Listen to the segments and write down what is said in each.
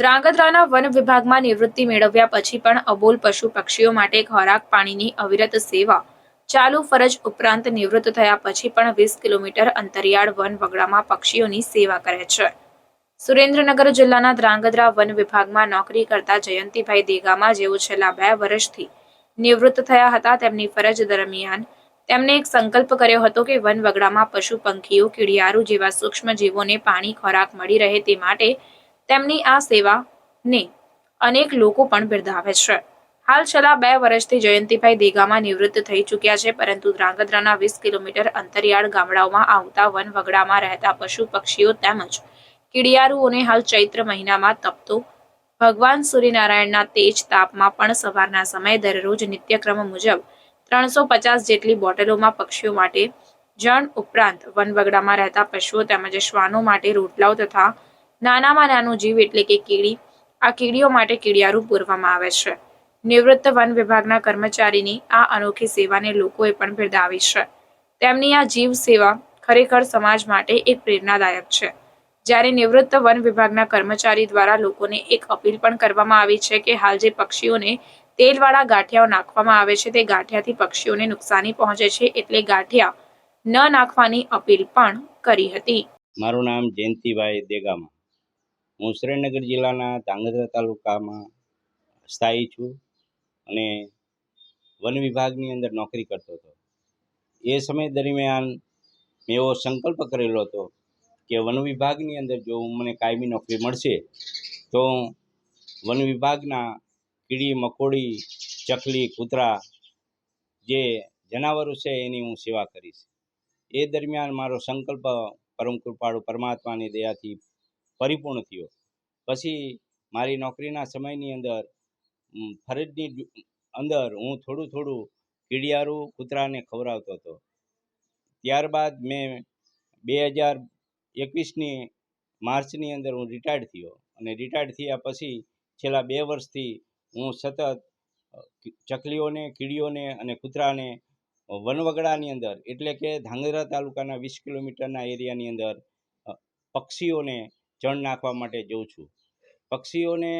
ધ્રાંગધ્રાના one વિભાગમાં નિવૃત્તિ મેળવ્યા પછી પણ અબોલ પશુ પક્ષીઓ માટે ખોરાક પાણીની અવિરત સેવા ચાલુ ફરજ ઉપરાંત નિવૃત્ત થયા પછી પણ 20 કિલોમીટર અંતરિયાળ વન વગડામાં પક્ષીઓની સેવા કરે છે. સુરેન્દ્રનગર જિલ્લાના ધ્રાંગધ્રા વન વિભાગમાં નોકરી કરતા જયંતિભાઈ દેગામા, જેઓ છેલ્લા 2 વર્ષથી નિવૃત્ત થયા હતા, તેમની ફરજ દરમિયાન તેમણે એક સંકલ્પ કર્યો હતો કે વન વગડામાં પશુ પંખીઓ, કીડિયારો જેવા સૂક્ષ્મ જીવોને પાણી ખોરાક મળી રહે તે માટે તેમની આ સેવાને અનેક લોકો પણ બિરદાવે છે. હાલ છેલ્લા 2 વર્ષથી જયંતિભાઈ દેગામા નિવૃત્ત થઈ ચૂક્યા છે, પરંતુ ધ્રાંગધ્રાના 20 કિલોમીટર અંતરિયાળ ગામડાઓમાં આવતા વન વગડામાં રહેતા પશુ પક્ષીઓ તેમજ કીડિયારુઓને હાલ ચૈત્ર મહિનામાં તપતો ભગવાન સૂર્યનારાયણના તેજ તાપમાં પણ સવારના સમયે દરરોજ નિત્યક્રમ મુજબ 350 જેટલી બોટલોમાં પક્ષીઓ માટે જળ ઉપરાંત વનવગડામાં રહેતા પશુઓ તેમજ શ્વાનો માટે રોટલાઓ તથા નાનામાં નાનું જીવ એટલે કે કીડી, આ કીડીઓ માટે કીડિયારું પૂરવામાં આવે છે. નિવૃત્ત વન વિભાગના કર્મચારીની આ અનોખી સેવાને લોકોએ પણ બિરદાવી છે. તેમની આ જીવ સેવા ખરેખર સમાજ માટે એક પ્રેરણાદાયક છે. જ્યારે નિવૃત્ત વન વિભાગના કર્મચારી દ્વારા લોકોને એક અપીલ પણ કરવામાં આવી છે કે હાલ જે પક્ષીઓને તેલવાળા ગાંઠિયાઓ નાખવામાં આવે છે તે ગાંઠિયાથી પક્ષીઓને નુકસાની પહોંચે છે, એટલે ગાંઠિયા ન નાખવાની અપીલ પણ કરી હતી. મારું નામ જયંતિભાઈ દેગામા. હું સુરેન્દ્રનગર જિલ્લાના ધ્રાંગધ્રા તાલુકામાં સ્થાયી છું અને વન વિભાગની અંદર નોકરી કરતો હતો. એ સમય દરમિયાન મેં એવો સંકલ્પ કરેલો હતો કે વન વિભાગની અંદર જો મને કાયમી નોકરી મળશે તો વન વિભાગના કીડી, મકોડી, ચકલી, કૂતરા જે જનાવરો છે એની હું સેવા કરીશ. એ દરમિયાન મારો સંકલ્પ પરમ કૃપાળુ પરમાત્માની દયાથી પરિપૂર્ણ થયો. પછી મારી નોકરીના સમયની અંદર ફરજની અંદર હું થોડું કીડિયારું, કૂતરાને ખવડાવતો હતો. ત્યારબાદ મેં 2021ની માર્ચની અંદર હું રિટાયર્ડ થયો અને રિટાયર્ડ થયા પછી છેલ્લા 2 વર્ષથી હું સતત ચકલીઓને, કીડીઓને અને કૂતરાને વનવગડાની અંદર એટલે કે ધ્રાંગધ્રા તાલુકાના 20 કિલોમીટરના એરિયાની અંદર પક્ષીઓને ચણ નાખવા માટે જઉં છું. પક્ષીઓને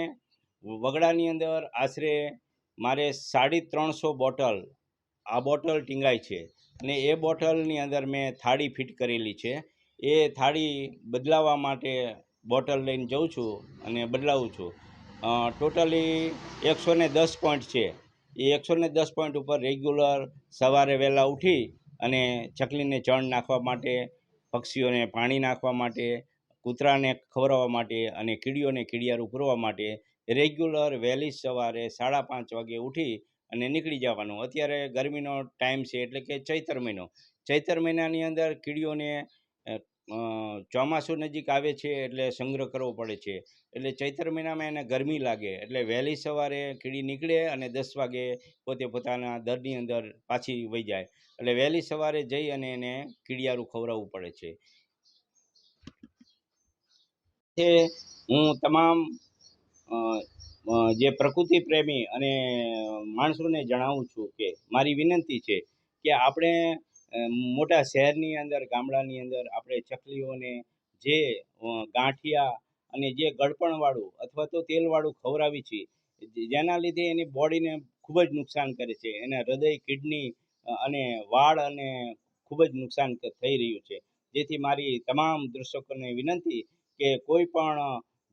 વગડાની અંદર આશરે મારે 350 બોટલ ટીંગાય છે અને એ બોટલની અંદર મેં થાળી ફિટ કરેલી છે. એ થાળી બદલાવવા માટે બોટલ લઈને જઉં છું અને બદલાવું છું. ટોટલી 110 પોઈન્ટ છે. એ 110 પોઈન્ટ ઉપર રેગ્યુલર સવારે વહેલા ઉઠી અને ચકલીને ચણ નાખવા માટે, પક્ષીઓને પાણી નાખવા માટે, કૂતરાને ખવડાવવા માટે અને કીડીઓને કીડિયારું પૂરવા માટે રેગ્યુલર વહેલી સવારે 5:30 વાગે ઉઠી અને નીકળી જવાનું. અત્યારે ગરમીનો ટાઈમ છે એટલે કે ચૈત્ર મહિનો. ચૈત્ર મહિનાની અંદર કીડીઓને ચોમાસું નજીક આવે છે એટલે સંગ્રહ કરવો પડે છે. એટલે ચૈત્ર મહિનામાં એને ગરમી લાગે એટલે વહેલી સવારે કીડી નીકળે અને 10 વાગે પોતે પોતાના દરની અંદર પાછી વહી જાય. એટલે વહેલી સવારે જઈ અને એને કીડિયારું ખવડાવવું પડે છે. હું તમામ જે પ્રકૃતિ પ્રેમી અને માણસોને જણાવું છું કે મારી વિનંતી છે કે આપણે મોટા શહેરની અંદર, ગામડાની અંદર આપણે ચકલીઓને જે ગાંઠિયા અને જે ગળપણવાળું અથવા તો તેલવાળું ખવડાવી છીએ, જેના લીધે એની બોડીને ખૂબ જ નુકસાન કરે છે. એના હૃદય, કિડની અને વાળ અને ખૂબ જ નુકસાન થઈ રહ્યું છે. જેથી મારી તમામ દર્શકોને વિનંતી કે કોઈ પણ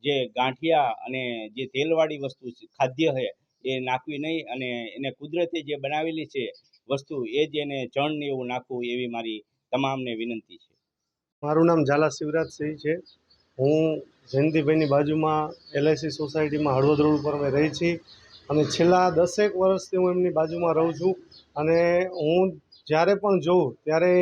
જે ગાંઠિયા અને જે તેલવાળી વસ્તુ ખાદ્ય છે એ નાખવી નહીં અને એને કુદરતે જે બનાવેલી છે વસ્તુ એ જ એને ચણને એવું નાખવું, એવી મારી તમામને વિનંતી છે. મારું નામ ઝાલા શિવરાજસિંહ છે. હું જયંતિભાઈની બાજુમાં LIC સોસાયટીમાં હળવદ રોડ ઉપર અમે રહી છીએ અને છેલ્લા 10 વર્ષથી હું એમની બાજુમાં રહું છું. અને હું જ્યારે પણ જોઉં ત્યારે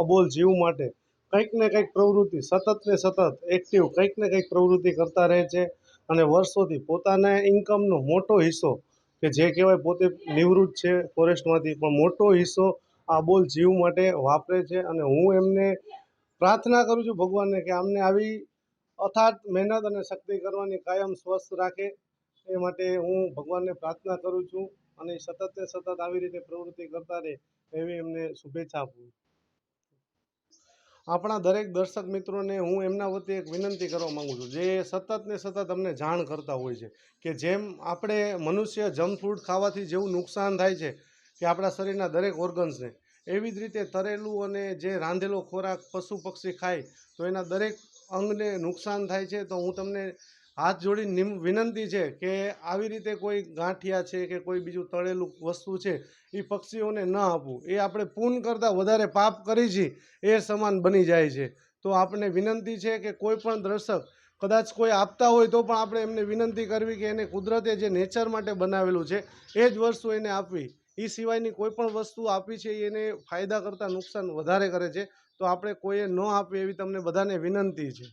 અબોલ જીવ માટે કંઈક ને કંઈક પ્રવૃત્તિ સતત એક્ટિવ કંઈક ને કંઈક પ્રવૃત્તિ કરતા રહે છે અને વર્ષોથી પોતાના ઇન્કમનો મોટો હિસ્સો કે જે કહેવાય પોતે નિવૃત્ત છે ફોરેસ્ટમાંથી, પણ મોટો હિસ્સો આ અબોલ જીવ માટે વાપરે છે. અને હું એમને પ્રાર્થના કરું છું ભગવાનને કે અમને આવી અથાગ મહેનત અને શક્તિ કરવાની કાયમ સ્વસ્થ રાખે. એ માટે હું ભગવાનને પ્રાર્થના કરું છું અને સતત આવી રીતે પ્રવૃત્તિ કરતા રહે એવી એમને શુભેચ્છા આપું. આપણા દરેક દર્શક મિત્રોને હું એમના વતી એક વિનંતી કરવા માગું છું, જે સતત ને સતત અમને જાણ કરતા હોય છે કે જેમ આપણે મનુષ્ય જંક ફૂડ ખાવાથી જેવું નુકસાન થાય છે કે આપણા શરીરના દરેક ઓર્ગન્સને, એવી જ રીતે તરેલું અને જે રાંધેલો ખોરાક પશુ પક્ષી ખાય તો એના દરેક અંગને નુકસાન થાય છે. તો હું તમને હાથ જોડી વિનંતી છે કે આવી રીતે કોઈ ગાંઠિયા છે કે કોઈ બીજું તળેલું વસ્તુ છે એ પક્ષીઓને ન આપવું. એ આપણે પૂન કરતાં વધારે પાપ કરી છીએ એ સમાન બની જાય છે. તો આપણે વિનંતી છે કે કોઈ પણ દર્શક કદાચ કોઈ આપતા હોય તો પણ આપણે એમને વિનંતી કરવી કે એને કુદરતે જે નેચર માટે બનાવેલું છે એ જ વસ્તુ એને આપવી. એ સિવાયની કોઈ પણ વસ્તુ આપી છે એને ફાયદા કરતાં નુકસાન વધારે કરે છે. તો આપણે કોઈએ ન આપવી એવી તમને બધાને વિનંતી છે.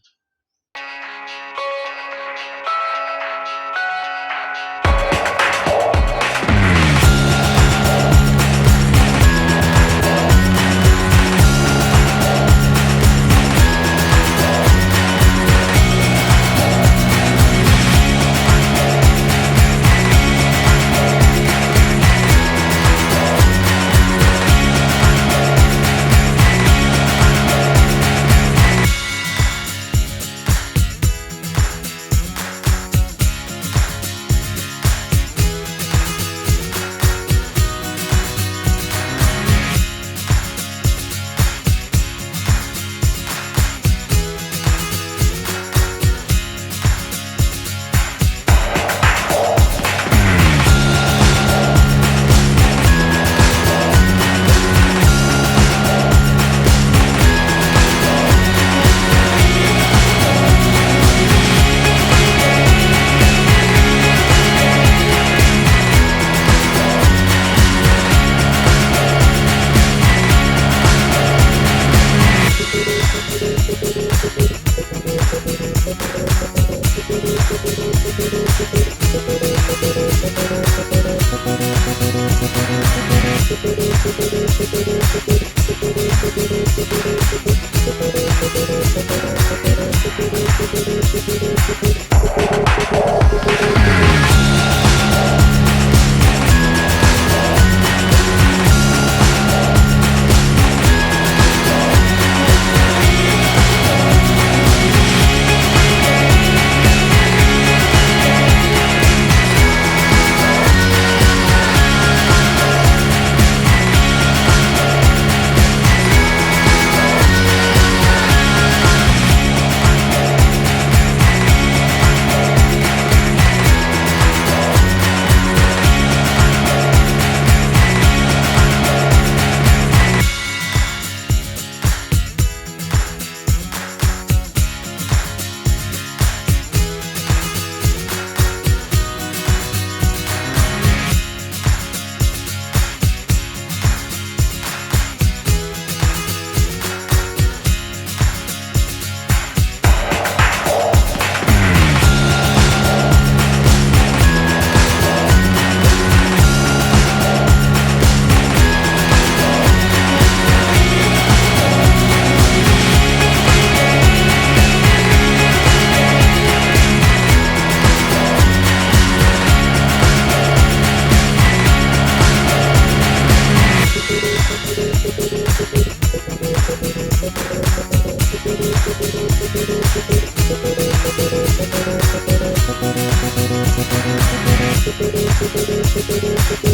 Thank you.